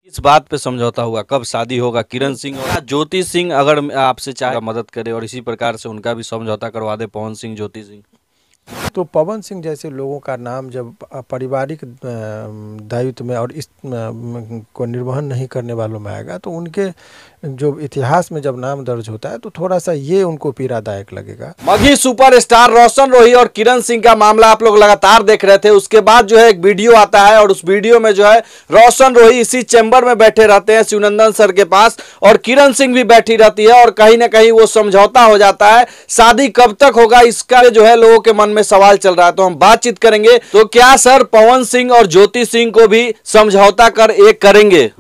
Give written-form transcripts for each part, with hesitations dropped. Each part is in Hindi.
इस बात पे समझौता हुआ, कब शादी होगा किरण सिंह और ज्योति सिंह अगर आपसे चाहे मदद करे और इसी प्रकार से उनका भी समझौता करवा दे, पवन सिंह ज्योति सिंह। तो पवन सिंह जैसे लोगों का नाम जब पारिवारिक दायित्व में और इस को निर्वहन नहीं करने वालों में आएगा तो उनके जो इतिहास में जब नाम दर्ज होता है तो थोड़ा सा ये उनको पीड़ादायक लगेगा। मगही सुपरस्टार रोशन रोही और किरण सिंह का मामला आप लोग लगातार देख रहे थे। उसके बाद जो है एक वीडियो आता है और उस वीडियो में जो है रोशन रोही इसी चैम्बर में बैठे रहते हैं शिवनंदन सर के पास और किरण सिंह भी बैठी रहती है और कहीं ना कहीं वो समझौता हो जाता है। शादी कब तक होगा इसका जो है लोगों के मन में सवाल चल रहा है, तो हम बातचीत करेंगे। तो क्या सर पवन सिंह और ज्योति सिंह को भी समझौता कर एक करेंगे?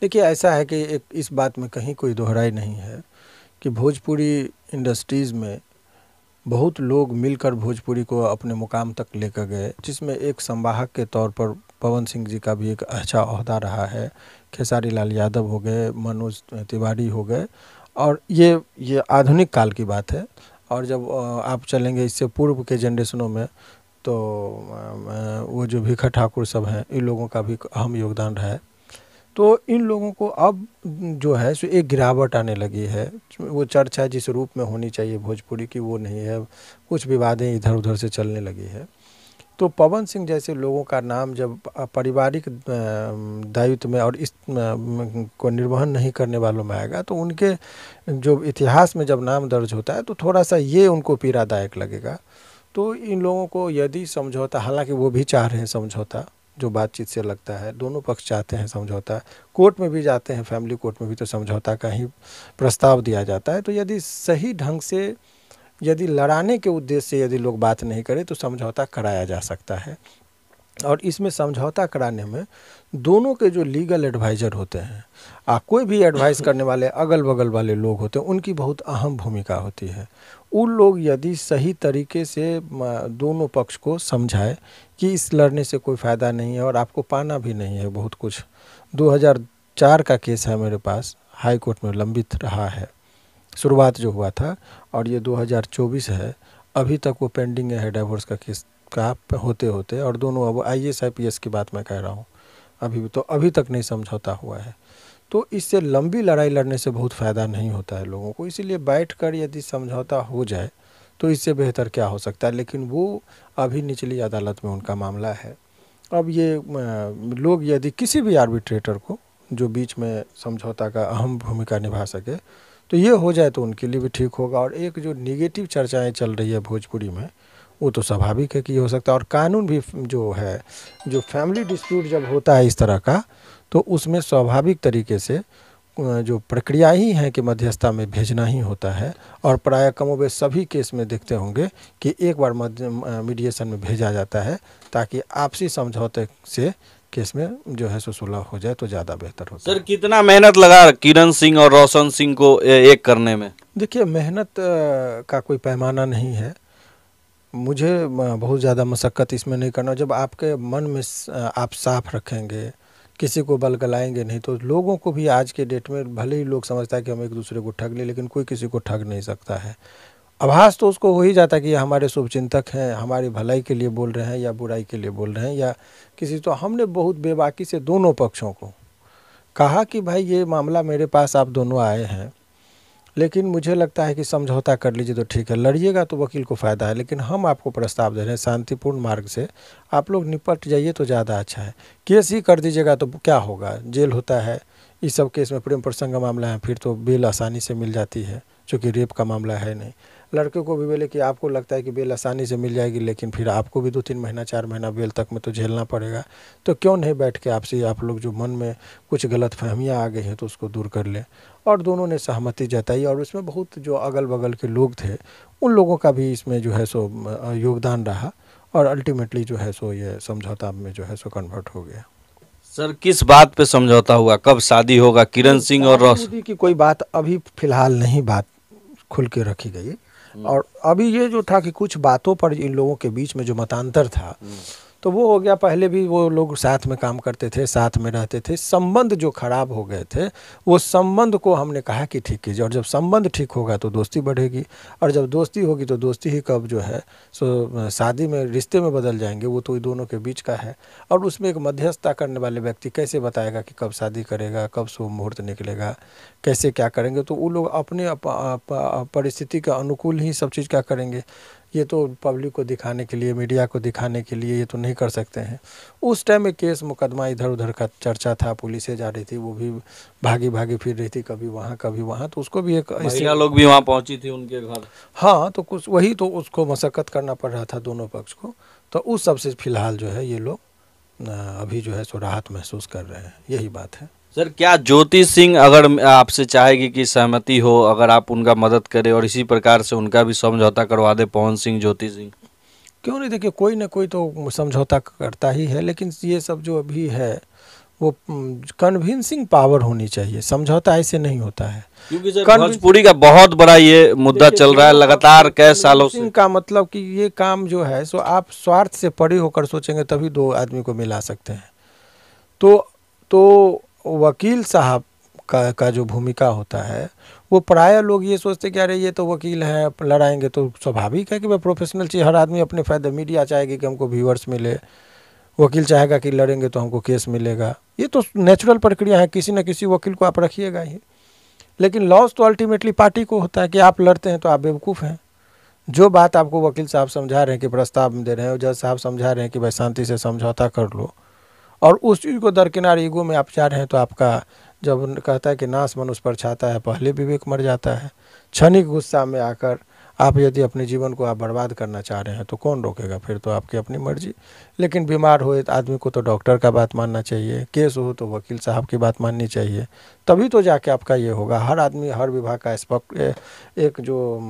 देखिए ऐसा है कि इस बात में कहीं कोई दोहराई नहीं है कि भोजपुरी इंडस्ट्रीज़ में बहुत लोग मिलकर भोजपुरी को अपने मुकाम तक लेकर गए, जिसमें एक संवाहक के तौर पर पवन सिंह जी का भी एक अच्छा ओहदा रहा है। खेसारी लाल यादव हो गए, मनोज तिवारी हो गए, और ये आधुनिक काल की बात है। और जब आप चलेंगे इससे पूर्व के जनरेशनों में तो वो जो भिखा ठाकुर सब हैं, इन लोगों का भी अहम योगदान रहा है। तो इन लोगों को अब जो है सो एक गिरावट आने लगी है। वो चर्चा जिस रूप में होनी चाहिए भोजपुरी की वो नहीं है, कुछ विवादें इधर उधर से चलने लगी है। तो पवन सिंह जैसे लोगों का नाम जब पारिवारिक दायित्व में और इस को निर्वहन नहीं करने वालों में आएगा तो उनके जो इतिहास में जब नाम दर्ज होता है तो थोड़ा सा ये उनको पीड़ादायक लगेगा। तो इन लोगों को यदि समझौता, हालांकि वो भी चाह रहे हैं समझौता, जो बातचीत से लगता है दोनों पक्ष चाहते हैं समझौता, कोर्ट में भी जाते हैं, फैमिली कोर्ट में भी तो समझौता का ही प्रस्ताव दिया जाता है। तो यदि सही ढंग से यदि लड़ाने के उद्देश्य से यदि लोग बात नहीं करें तो समझौता कराया जा सकता है। और इसमें समझौता कराने में दोनों के जो लीगल एडवाइज़र होते हैं, कोई भी एडवाइस करने वाले अगल बगल वाले लोग होते हैं, उनकी बहुत अहम भूमिका होती है। उन लोग यदि सही तरीके से दोनों पक्ष को समझाए कि इस लड़ने से कोई फ़ायदा नहीं है और आपको पाना भी नहीं है बहुत कुछ। 2004 का केस है मेरे पास, हाई कोर्ट में लंबित रहा है शुरुआत जो हुआ था, और ये 2024 है, अभी तक वो पेंडिंग है डिवोर्स का केस का होते होते। और दोनों अब IAS IPS की बात मैं कह रहा हूँ, अभी तक नहीं समझौता हुआ है। तो इससे लंबी लड़ाई लड़ने से बहुत फ़ायदा नहीं होता है लोगों को, इसीलिए बैठकर यदि समझौता हो जाए तो इससे बेहतर क्या हो सकता है। लेकिन वो अभी निचली अदालत में उनका मामला है। अब ये लोग यदि किसी भी आर्बिट्रेटर को जो बीच में समझौता का अहम भूमिका निभा सके तो ये हो जाए तो उनके लिए भी ठीक होगा। और एक जो निगेटिव चर्चाएं चल रही है भोजपुरी में वो तो स्वाभाविक है कि ये हो सकता है। और कानून भी जो है, जो फैमिली डिस्प्यूट जब होता है इस तरह का, तो उसमें स्वाभाविक तरीके से जो प्रक्रिया ही है कि मध्यस्थता में भेजना ही होता है। और प्रायः कमोबेश सभी केस में देखते होंगे कि एक बार मीडिएशन में भेजा जाता है ताकि आपसी समझौते से केस में जो है सो सुलह हो जाए तो ज़्यादा बेहतर होता है। सर कितना मेहनत लगा किरण सिंह और रोशन सिंह को एक करने में? देखिए मेहनत का कोई पैमाना नहीं है, मुझे बहुत ज़्यादा मशक्क़त इसमें नहीं करना। जब आपके मन में आप साफ रखेंगे, किसी को बलगलाएंगे नहीं, तो लोगों को भी आज के डेट में भले ही लोग समझता है कि हम एक दूसरे को ठग ले, लेकिन कोई किसी को ठग नहीं सकता है। आभास तो उसको हो ही जाता है कि हमारे शुभचिंतक हैं, हमारी भलाई के लिए बोल रहे हैं या बुराई के लिए बोल रहे हैं या किसी। तो हमने बहुत बेबाकी से दोनों पक्षों को कहा कि भाई ये मामला मेरे पास आप दोनों आए हैं, लेकिन मुझे लगता है कि समझौता कर लीजिए तो ठीक है, लड़िएगा तो वकील को फ़ायदा है, लेकिन हम आपको प्रस्ताव दे रहे हैं शांतिपूर्ण मार्ग से आप लोग निपट जाइए तो ज़्यादा अच्छा है। केस ही कर दीजिएगा तो क्या होगा, जेल होता है। इस सब केस में प्रेम प्रसंग का मामला है, फिर तो बेल आसानी से मिल जाती है, चूँकि रेप का मामला है नहीं। लड़के को भी बोले कि आपको लगता है कि बेल आसानी से मिल जाएगी, लेकिन फिर आपको भी 2-3 महीना 4 महीना बेल तक में तो झेलना पड़ेगा। तो क्यों नहीं बैठ के आपसे आप लोग जो मन में कुछ गलत फहमियाँ आ गई हैं तो उसको दूर कर लें। और दोनों ने सहमति जताई और उसमें बहुत जो अगल बगल के लोग थे उन लोगों का भी इसमें जो है सो योगदान रहा, और अल्टीमेटली जो है सो ये समझौता में जो है सो कन्वर्ट हो गया। सर किस बात पे समझौता हुआ, कब शादी होगा किरण सिंह और रोशन? की कोई बात अभी फिलहाल नहीं बात खुल के रखी गई। और अभी ये जो था कि कुछ बातों पर इन लोगों के बीच में जो मतांतर था, तो वो हो गया। पहले भी वो लोग साथ में काम करते थे, साथ में रहते थे, संबंध जो खराब हो गए थे वो संबंध को हमने कहा कि ठीक कीजिए, और जब संबंध ठीक होगा तो दोस्ती बढ़ेगी, और जब दोस्ती होगी तो दोस्ती ही कब जो है सो शादी में, रिश्ते में बदल जाएंगे, वो तो दोनों के बीच का है। और उसमें एक मध्यस्थता करने वाले व्यक्ति कैसे बताएगा कि कब शादी करेगा, कब शुभ मुहूर्त निकलेगा, कैसे क्या करेंगे, तो वो लोग अपने परिस्थिति के अनुकूल ही सब चीज़ क्या करेंगे। ये तो पब्लिक को दिखाने के लिए, मीडिया को दिखाने के लिए ये तो नहीं कर सकते हैं। उस टाइम में केस मुकदमा इधर उधर का चर्चा था, पुलिसें जा रही थी, वो भी भागी भागी फिर रही थी, कभी वहाँ कभी वहाँ, तो उसको भी एक महिला लोग भी वहाँ पहुँची थी उनके घर। हाँ, तो कुछ वही तो उसको मशक्क़त करना पड़ रहा था दोनों पक्ष को। तो उस सबसे फिलहाल जो है ये लोग अभी जो है सो राहत महसूस कर रहे हैं, यही बात है। सर, क्या ज्योति सिंह अगर आपसे चाहेगी कि सहमति हो, अगर आप उनका मदद करें और इसी प्रकार से उनका भी समझौता करवा दे, पवन सिंह, ज्योति सिंह? क्यों नहीं, देखिए कोई ना कोई तो समझौता करता ही है, लेकिन ये सब जो अभी है वो कन्विंसिंग पावर होनी चाहिए, समझौता ऐसे नहीं होता है। क्योंकि सर भोजपुरी का बहुत बड़ा ये मुद्दा चल रहा है लगातार कई सालों से। का मतलब कि ये काम जो है सो आप स्वार्थ से परे होकर सोचेंगे तभी दो आदमी को मिला सकते हैं। तो वकील साहब का जो भूमिका होता है वो प्राय लोग ये सोचते कि अरे ये तो वकील है, लड़ाएंगे, तो स्वाभाविक है कि वह प्रोफेशनल चीज़, हर आदमी अपने फ़ायदे, मीडिया चाहेगी कि हमको व्यूअर्स मिले, वकील चाहेगा कि लड़ेंगे तो हमको केस मिलेगा, ये तो नेचुरल प्रक्रिया है, किसी न किसी वकील को आप रखिएगा ही। लेकिन लॉस तो अल्टीमेटली पार्टी को होता है कि आप लड़ते हैं तो आप बेवकूफ़ हैं। जो बात आपको वकील साहब समझा रहे हैं कि प्रस्ताव दे रहे हैं, जज साहब समझा रहे हैं कि भाई शांति से समझौता कर लो, और उस चीज़ को दरकिनार ईगो में आप जा रहे हैं, तो आपका जब कहता है कि नाश मनुष्य पर छाता है, पहले विवेक मर जाता है। क्षणिक गुस्सा में आकर आप यदि अपने जीवन को आप बर्बाद करना चाह रहे हैं तो कौन रोकेगा, फिर तो आपकी अपनी मर्जी। लेकिन बीमार हो आदमी को तो डॉक्टर का बात मानना चाहिए, केस हो तो वकील साहब की बात माननी चाहिए, तभी तो जाके आपका ये होगा। हर आदमी, हर विभाग का एक जो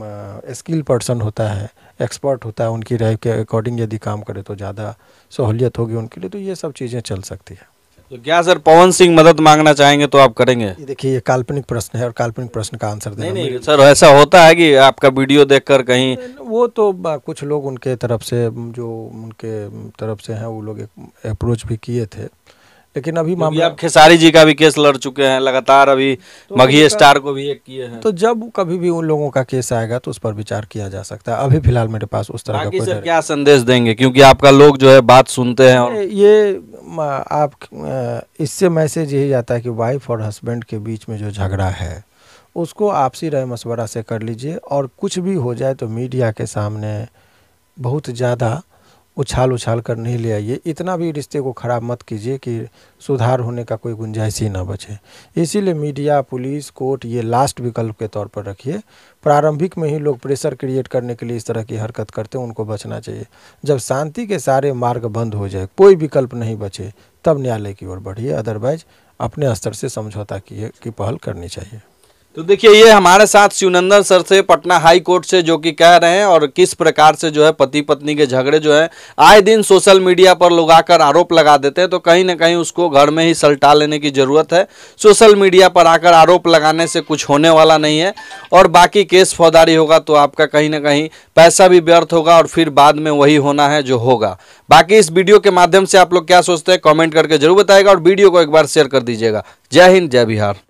स्किल पर्सन होता है, एक्सपर्ट होता है, उनकी राय के अकॉर्डिंग यदि काम करे तो ज़्यादा सहूलियत होगी उनके लिए, तो ये सब चीज़ें चल सकती है। तो क्या सर पवन सिंह मदद मांगना चाहेंगे तो आप करेंगे? देखिए ये काल्पनिक प्रश्न है और काल्पनिक प्रश्न का आंसर देना नहीं सर, ऐसा होता है कि आपका वीडियो देखकर कहीं वो तो कुछ लोग उनके तरफ से, जो उनके तरफ से हैं, वो लोग अप्रोच भी किए थे, लेकिन अभी मामला, आप खेसारी जी का भी केस लड़ चुके हैं लगातार, अभी तो मघी स्टार को भी एक किए हैं। तो जब कभी भी उन लोगों का केस आएगा तो उस पर विचार किया जा सकता है। अभी फिलहाल मेरे पास उस तरह का कोई सर क्या संदेश देंगे, क्योंकि आपका लोग जो है बात सुनते हैं, और ये आप इससे मैसेज यही आता है कि वाइफ और हस्बैंड के बीच में जो झगड़ा है उसको आपसी राय मशवरा से कर लीजिए, और कुछ भी हो जाए तो मीडिया के सामने बहुत ज़्यादा उछाल कर नहीं ले आइए। इतना भी रिश्ते को ख़राब मत कीजिए कि सुधार होने का कोई गुंजाइश ही ना बचे। इसीलिए मीडिया, पुलिस, कोर्ट ये लास्ट विकल्प के तौर पर रखिए। प्रारंभिक में ही लोग प्रेशर क्रिएट करने के लिए इस तरह की हरकत करते हैं, उनको बचना चाहिए। जब शांति के सारे मार्ग बंद हो जाए, कोई विकल्प नहीं बचे, तब न्यायालय की ओर बढ़िए, अदरवाइज अपने स्तर से समझौता की पहल करनी चाहिए। तो देखिए ये हमारे साथ शिवनंदन सर से पटना हाई कोर्ट से, जो कि कह रहे हैं और किस प्रकार से जो है पति पत्नी के झगड़े जो है आए दिन सोशल मीडिया पर लोग आकर आरोप लगा देते हैं, तो कहीं ना कहीं उसको घर में ही सलटा लेने की ज़रूरत है। सोशल मीडिया पर आकर आरोप लगाने से कुछ होने वाला नहीं है, और बाकी केस फौजदारी होगा तो आपका कहीं ना कहीं पैसा भी व्यर्थ होगा, और फिर बाद में वही होना है जो होगा। बाकी इस वीडियो के माध्यम से आप लोग क्या सोचते हैं कमेंट करके जरूर बताएगा, और वीडियो को एक बार शेयर कर दीजिएगा। जय हिंद, जय बिहार।